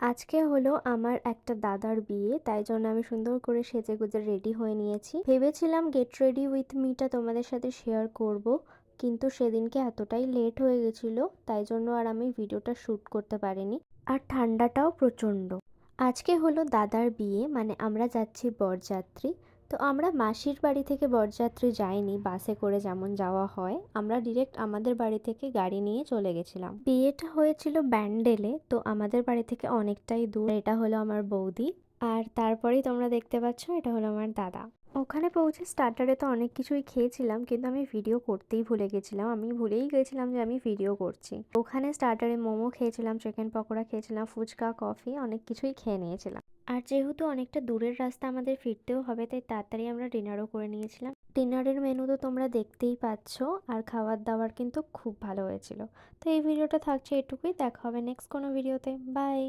আজকে হলো আমার একটা দাদার বিয়ে, তাই জন্য আমি সুন্দর করে সেজেগুজে রেডি হয়ে নিয়েছি। ভেবেছিলাম গেট রেডি উইথ মিটা তোমাদের সাথে শেয়ার করব, কিন্তু সেদিনকে এতটাই লেট হয়ে গেছিলো, তাই জন্য আর আমি ভিডিওটা শ্যুট করতে পারিনি। আর ঠান্ডাটাও প্রচণ্ড। আজকে হলো দাদার বিয়ে, মানে আমরা যাচ্ছি বরযাত্রী। তো আমরা মাসির বাড়ি থেকে বরযাত্রী যাইনি বাসে করে যেমন যাওয়া হয়, আমরা ডিরেক্ট আমাদের বাড়ি থেকে গাড়ি নিয়ে চলে গেছিলাম। বিয়েটা হয়েছিল ব্যান্ডেলে, তো আমাদের বাড়ি থেকে অনেকটাই দূর। এটা হলো আমার বৌদি, আর তারপরেই তোমরা দেখতে পাচ্ছ এটা হলো আমার দাদা। ওখানে পৌঁছে স্টার্টারে তো অনেক কিছুই খেয়েছিলাম, কিন্তু আমি ভিডিও করতেই ভুলে গেছিলাম। আমি ভুলেই গেছিলাম যে আমি ভিডিও করছি। ওখানে স্টার্টারে মোমো খেয়েছিলাম, চিকেন পকোড়া খেয়েছিলাম, ফুচকা, কফি, অনেক কিছুই খেয়ে নিয়েছিলাম। আর যেহেতু অনেকটা দূরের রাস্তা আমাদের ফিরতেও হবে, তাই তাড়াতাড়ি আমরা ডিনারও করে নিয়েছিলাম। ডিনারের মেনু তো তোমরা দেখতেই পাচ্ছ, আর খাবার দাবার কিন্তু খুব ভালো হয়েছিল। তো এই ভিডিওটা থাকছে এটুকুই, দেখা হবে নেক্সট কোনো ভিডিওতে। বাই।